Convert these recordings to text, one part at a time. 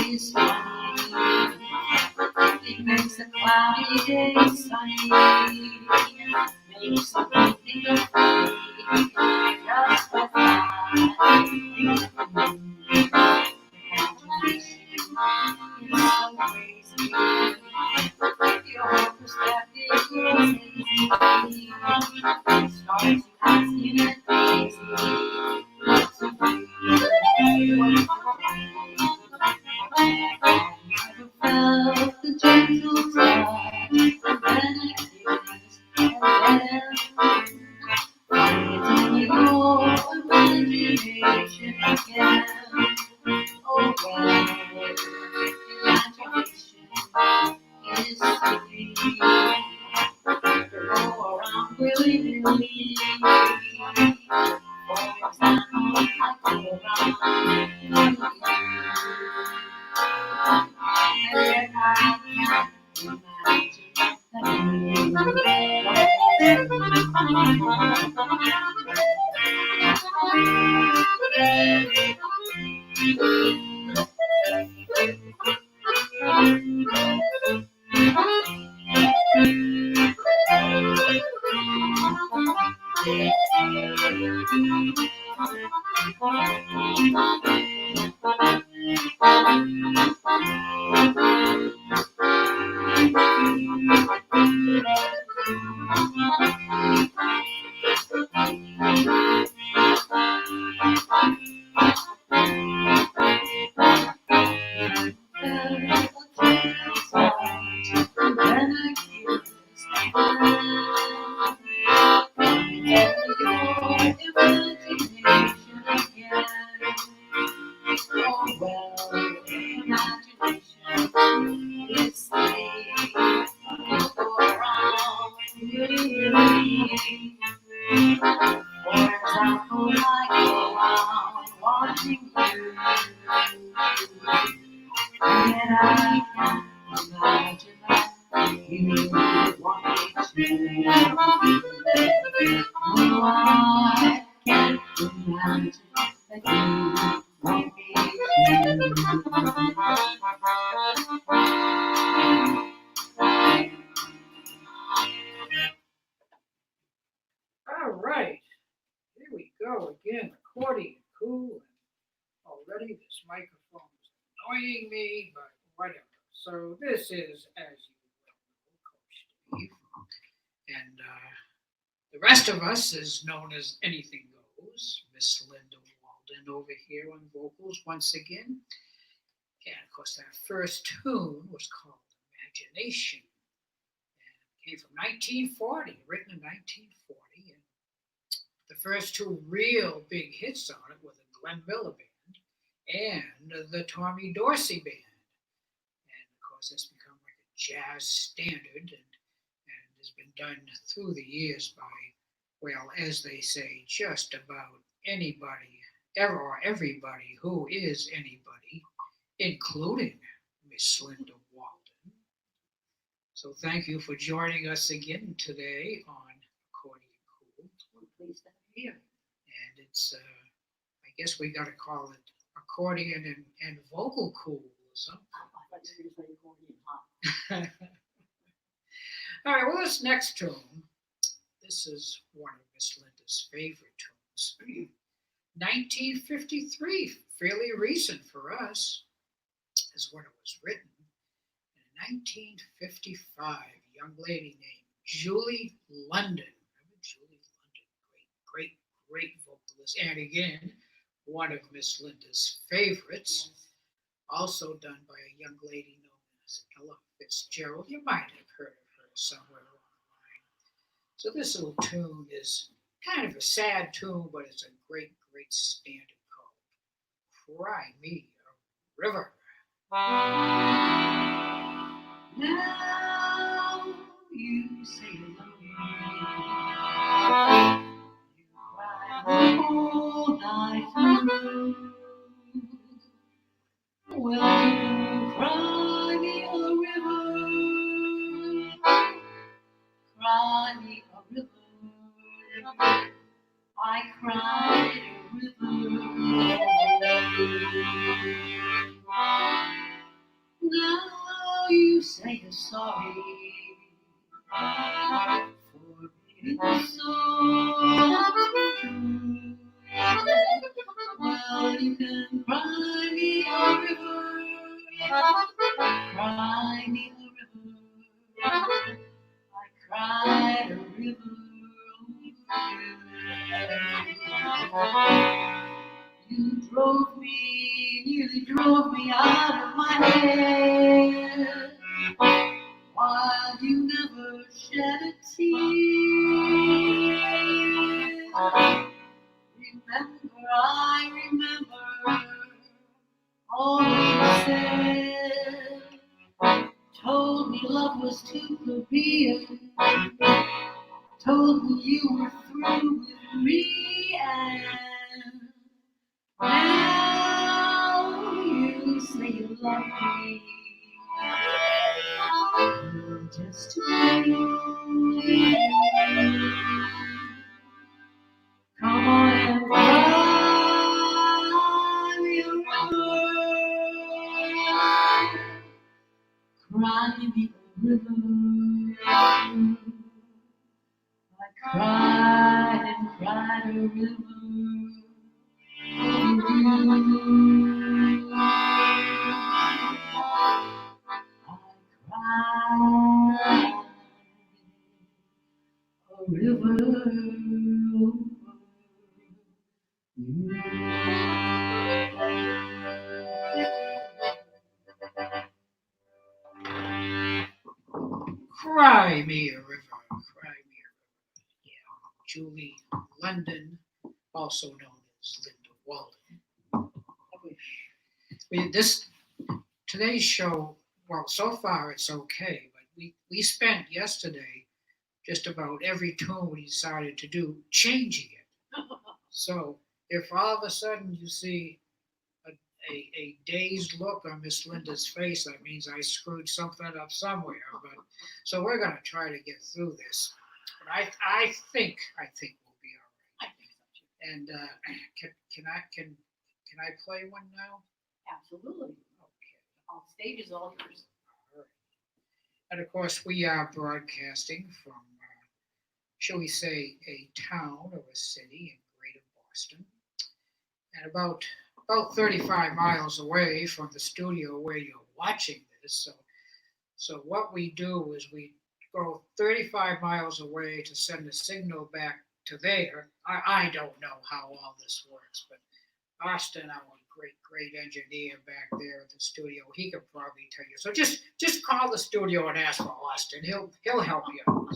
Is funny. It makes a cloudy day sunny. Makes something think of me. Just by flying. It's so crazy. Your perspective grows hazy. Stars asking and crazy. What's a felt the gentle touch of an kiss, and then it's only your imagination again. Oh well, imagination is free. Go around willy-nilly. For example, I go around and I can't All right, here we go again. Accordion, cool. Already this microphone is annoying me, but whatever. So this is, as you well know, Coach Steve, and the rest of us is known as Anything Goes. Miss Linda Walden over here on vocals once again. And of course, that first tune was called Imagination. And it came from 1940, written in 1940. And the first two real big hits on it were the Glenn Miller Band and the Tommy Dorsey Band. And of course, it's become like a jazz standard and has been done through the years by, well, as they say, just about anybody, ever or everybody who is anybody, including Miss Linda Walden. So thank you for joining us again today on Accordion Cool. We're pleased to have you here. And it's, I guess we got to call it Accordion and Vocal Cool or something. I thought you were going to say accordion, huh? All right, well, this next tune, this is one of Miss Linda's favorite tunes. 1953, fairly recent for us, is when it was written. In 1955, a young lady named Julie London. Remember Julie London? Great vocalist. And again, one of Miss Linda's favorites. Yes. Also done by a young lady known as Ella Fitzgerald. You might have heard of her somewhere along the line. So this little tune is kind of a sad tune, but it's a great standard called Cry Me a River. Now you say you love me. You cry the whole night through. Well, you cry me a river. Cry me a river. I cried a river. Now you say you're sorry for being so true. Well, you can cry me a river, cry me a river. I cried a river. You nearly drove me out of my head, while you never shed a tear. I remember all you said. Told me love was too plebeian. Told me you were through with me, and now you say you love me. Just to be. Come on and cry me a river. Cry me a river. I cried and cried a river. A river. Cry me a river, cry me a river. Yeah, Julie London, also known as Linda Walden. This today's show, well, so far it's okay, but we spent yesterday just about every tune we decided to do changing it. So if all of a sudden you see a dazed look on Miss Linda's face, that means I screwed something up somewhere. But so we're gonna try to get through this. But I think we'll be all right. I think so too. And can I play one now? Absolutely. Okay. All stage is all yours. All right. And of course we are broadcasting from, shall we say, a town or a city in Greater Boston, and about 35 miles away from the studio where you're watching this. So what we do is we go 35 miles away to send a signal back to there. I don't know how all this works, but Austin, our great engineer back there at the studio, he could probably tell you. So just call the studio and ask for Austin. He'll help you out.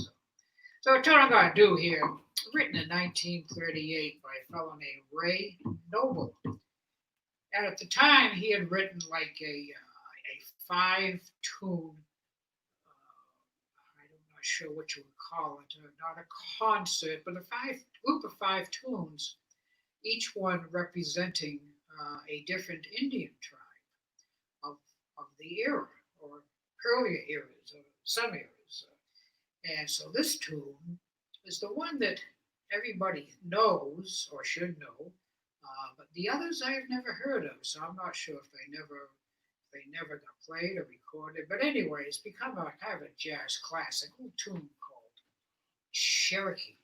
So what I'm going to do here, written in 1938 by a fellow named Ray Noble. And at the time, he had written like a 5-tune, I'm not sure what you would call it, not a concert, but a group of 5 tunes, each one representing a different Indian tribe of the era, or earlier eras, or some eras. And so this tune is the one that everybody knows or should know. But the others I have never heard of, so I'm not sure if they never got played or recorded. But anyway, it's become a kind of a jazz classic, a tune called Cherokee.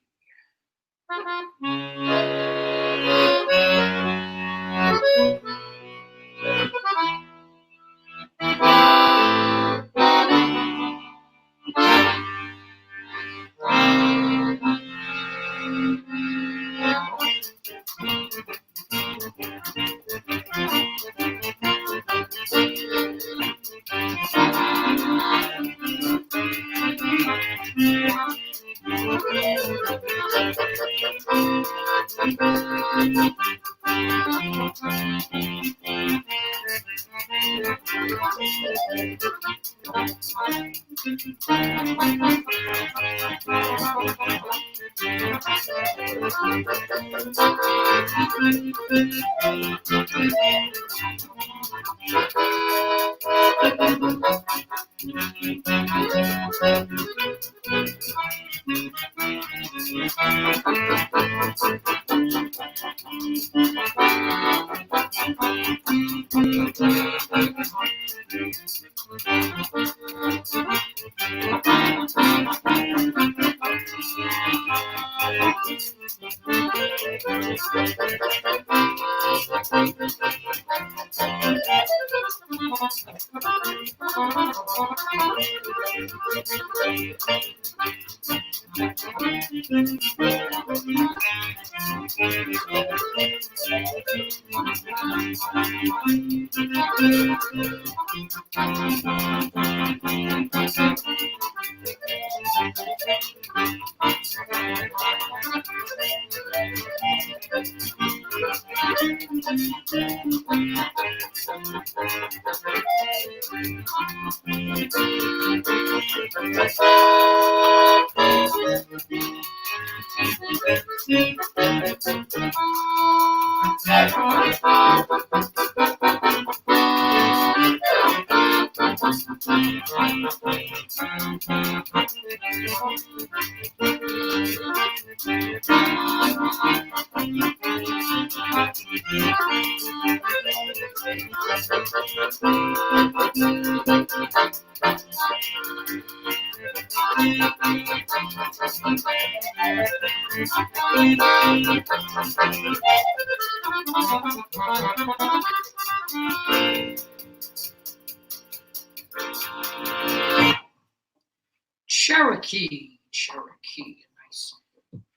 Cherokee, Cherokee, a nice,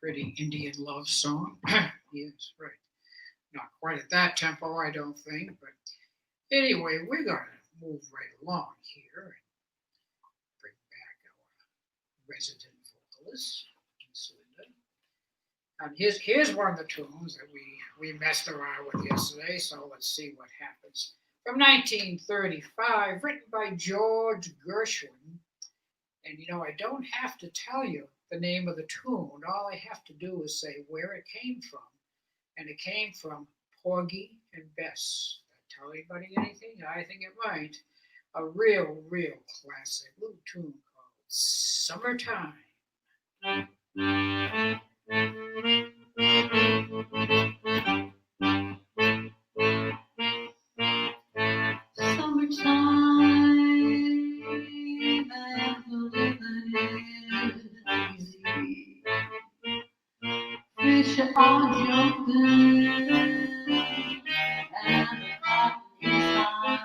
pretty Indian love song. Yes, right. Not quite at that tempo, I don't think, but anyway, we're going to move right along here and bring back our resident vocalist, Miss Linda. And here's one of the tunes that we messed around with yesterday, so let's see what happens. From 1935, written by George Gershwin. And I don't have to tell you the name of the tune. All I have to do is say where it came from. And it came from Porgy and Bess. That tell anybody anything? I think it might. A real, real classic little tune called Summertime. Summertime and the living is easy. Fish are jumping and the cotton is high.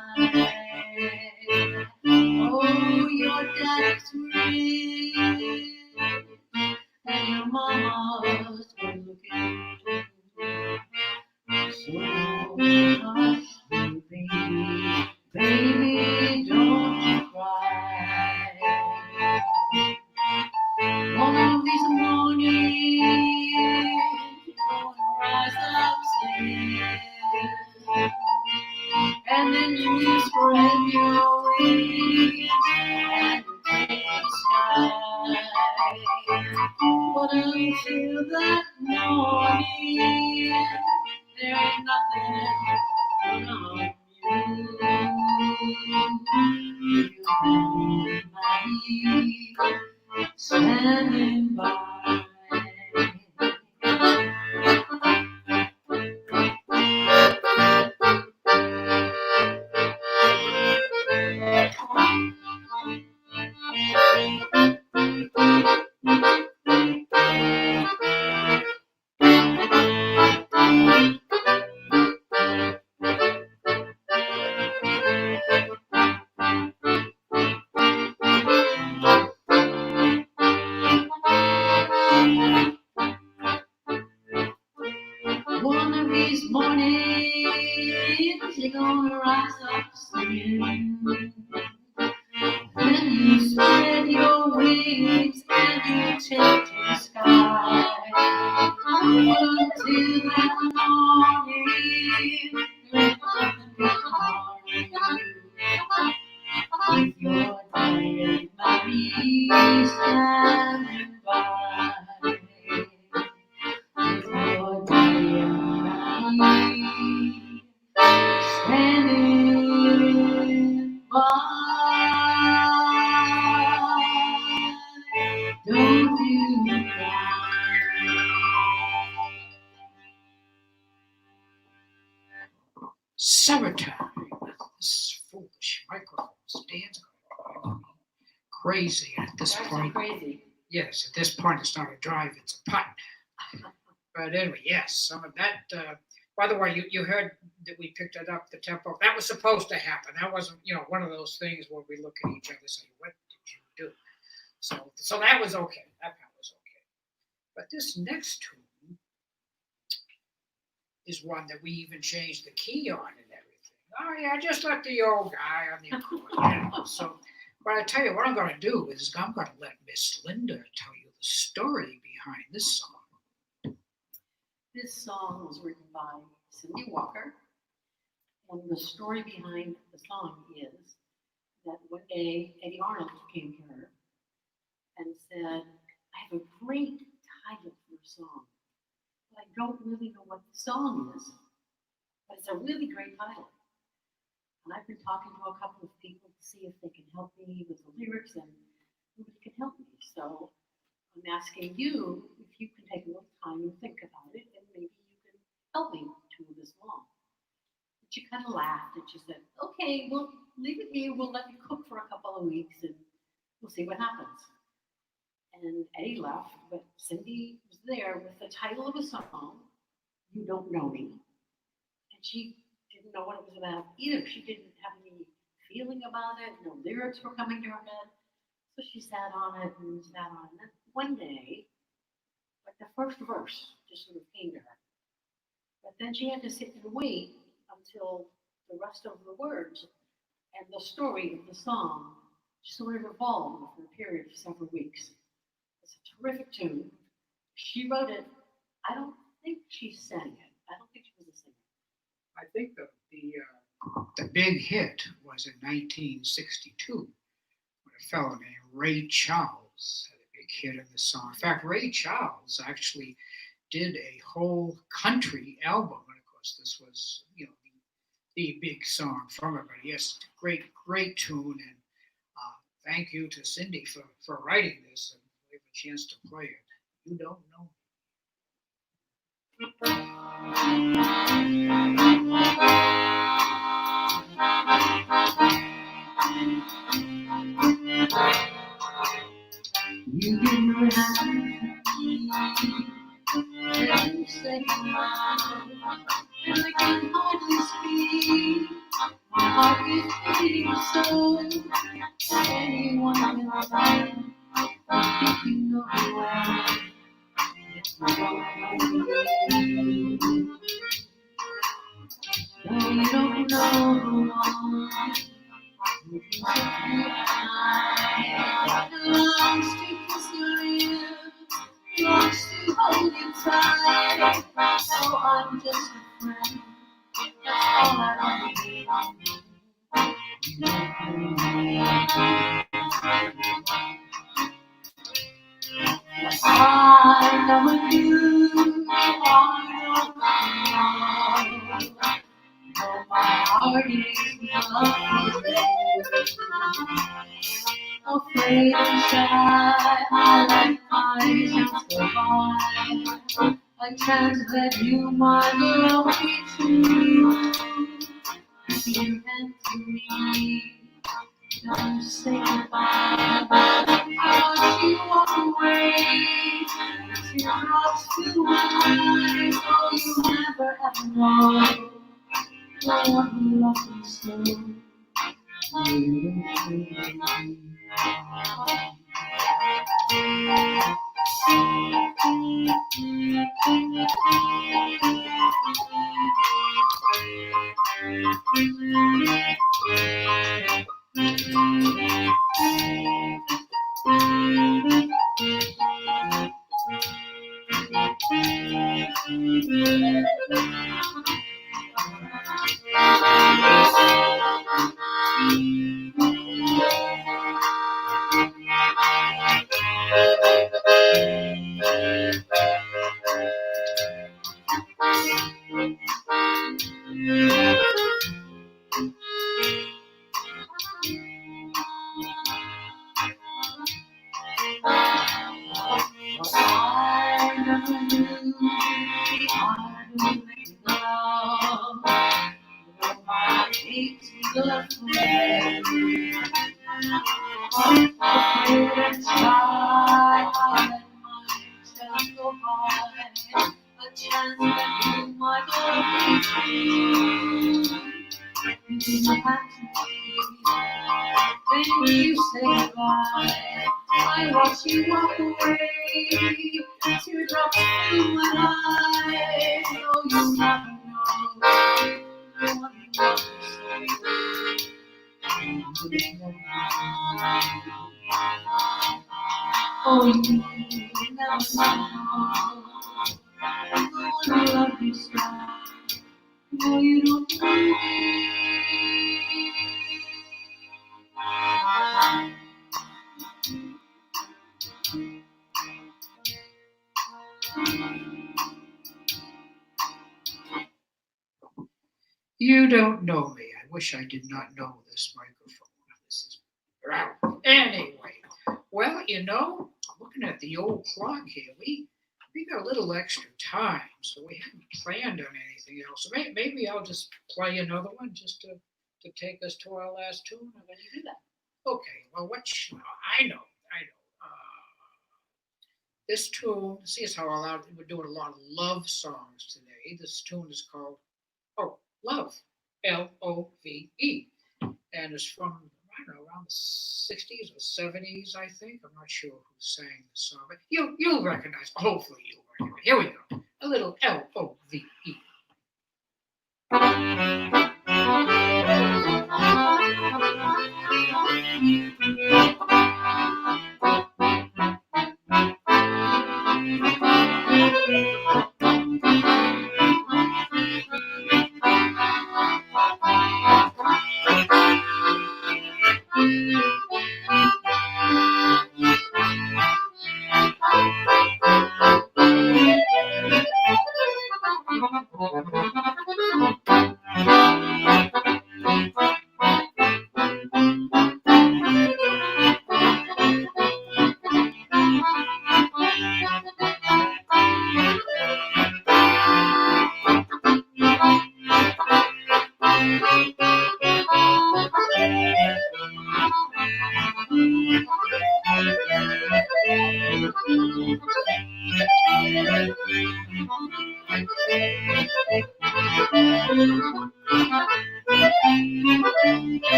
Oh, your daddy's rich and your mama's good looking too. So hush, baby, don't you cry. One of these mornings, gonna rise up singing, and then you spread your wings and take the sky. But until that morning, there ain't nothing on you. You and me standing by. One of these mornings, you're gonna rise up singing. Then you spread your wings and you take to the sky. Until that morning, there's nothing can harm you. With your dear mommy standing by. With your dear mommy standing by. you cry. Summertime. This foolish microphone stands crazy at this That's point. crazy. Yes, at this point it's not a drive, it's a putt. But anyway, yes, some of that. By the way, you heard that we picked it up, the tempo. That was supposed to happen. That wasn't, one of those things where we look at each other and say, what did you do? So that was okay. That part was okay. But this next tune is one that we even changed the key on and everything. Oh yeah, just let the old guy on the accordion. So, but I tell you what I'm going to do is I'm going to let Miss Linda tell you the story behind this song. This song was written by Cindy Walker, and the story behind the song is that one day Eddie Arnold came to her and said, I have a great title for a song, but I don't really know what the song is, but it's a really great title. And I've been talking to a couple of people to see if they can help me with the lyrics, and nobody can help me. So I'm asking you if you can take a little time and think about it, and maybe you can help me to this song. And she kind of laughed and she said, okay, we'll leave it here. We'll let it cook for a couple of weeks and we'll see what happens. And Eddie left, but Cindy was there with the title of a song, You Don't Know Me. And she didn't know what it was about either. She didn't have any feeling about it. No lyrics were coming to her head. So she sat on it and sat on it. And then one day, like the first verse just sort of came to her. But then she had to sit and wait until the rest of the words and the story of the song sort of evolved over a period of several weeks. It's a terrific tune. She wrote it. I don't think she sang it. I don't think she was a singer. I think the big hit was in 1962 when a fellow named Ray Charles had a big hit in the song. In fact, Ray Charles actually did a whole country album, and of course this was the big song from it. But yes, great tune, and thank you to Cindy for writing this, and we have a chance to play it. You Don't Know. You didn't have to say and I can hardly speak. My heart is beating so. Anyone can find thinking of the way. No, you don't know the one who can take you high. Longs to kiss your lips, longs to hold you tight. So I'm just a friend. That's all I need. I know with you, I know. My heart is not afraid and shy. I like myself so high. I can't let you, my love, be true. You meant to me. Don't say goodbye. I watch you walk away. Teardrops fill my eyes. Oh, you never ever know. What love is so. When you say goodbye, I watch you walk away. Teardrops fill my eyes. Oh, you never know. No one loves you. Oh, you never know. No one loves you so. No, you don't know me. You don't know me. I wish I did not know this microphone. This is anyway. Well, I'm looking at the old clock here. We got a little extra time, so we haven't planned on anything else. So maybe I'll just play another one just to take us to our last tune. I'm going to do that. Okay. Well, I know. This tune. See, it's how we're doing a lot of love songs today. This tune is called Love, Love, and it's from I don't know around the 60s or 70s, I think. I'm not sure who sang the song, but you'll recognize. Hopefully, you'll recognize. Here we go. A little Love.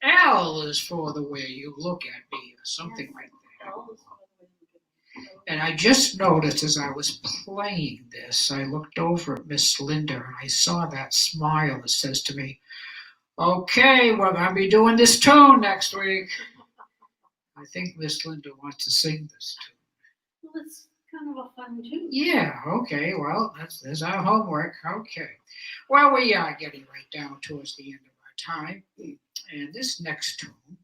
L is for the way you look at me, or something like that. And I just noticed as I was playing this, I looked over at Miss Linda and I saw that smile that says to me, "Okay, we're going to be doing this tune next week." I think Miss Linda wants to sing this tune. Well, it's kind of a fun tune. Yeah, okay, well, there's our homework. Okay. Well, we are getting right down towards the end of our time. And this next tune,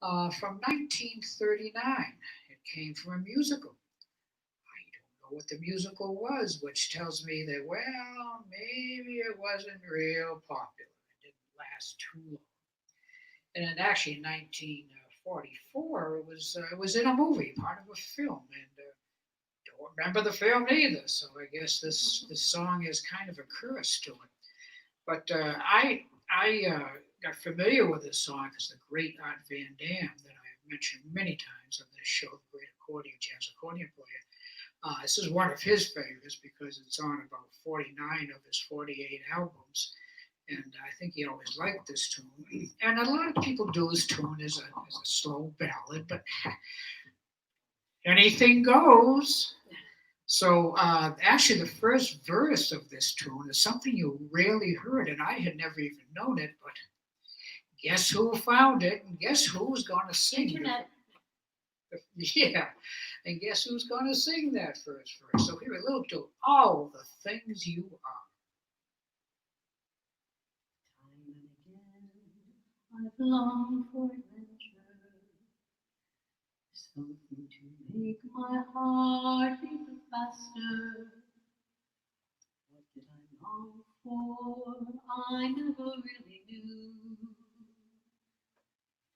from 1939, it came from a musical. I don't know what the musical was, which tells me that, well, maybe it wasn't real popular. It didn't last too long. And then actually in 1944, it was in a movie, part of a film, and don't remember the film either. So I guess this song is kind of a curse to it. But I got familiar with this song because the great Art Van Dam that I've mentioned many times on this show, the great accordion jazz accordion player. This is one of his favorites because it's on about 49 of his 48 albums. And I think he always liked this tune. And a lot of people do this tune as a slow ballad, but anything goes. So actually, the first verse of this tune is something you rarely heard, and I had never even known it. But guess who found it, and guess who's going to sing Internet. it? Yeah, and guess who's going to sing that first verse? So here a little to all the things you are. Time and again, I've longed for adventure, something to make my heart beat faster. What did I long for? I never really knew.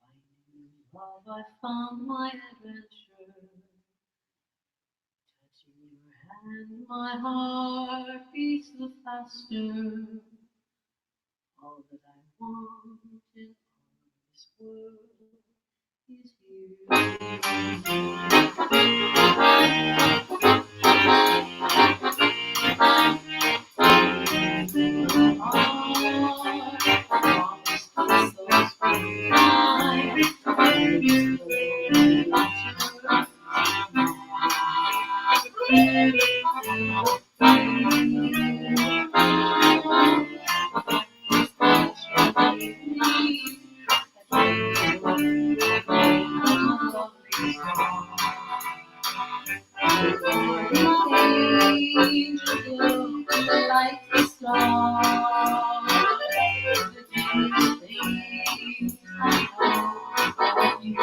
Finding love, I found my adventure. Touching your hand, my heart beats the faster. All that I want in all this world is like the song, the things I know when you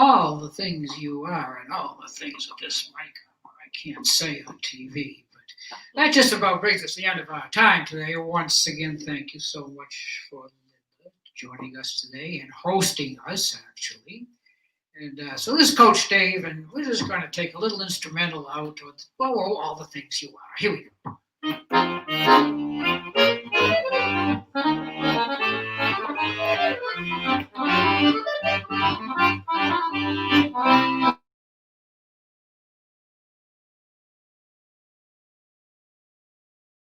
all the things you are and all the things that this mic I can't say on TV. But that just about brings us to the end of our time today. Once again, thank you so much for joining us today and hosting us, actually. And so this is Coach Dave, and we're just going to take a little instrumental out of all the things you are. Here we go.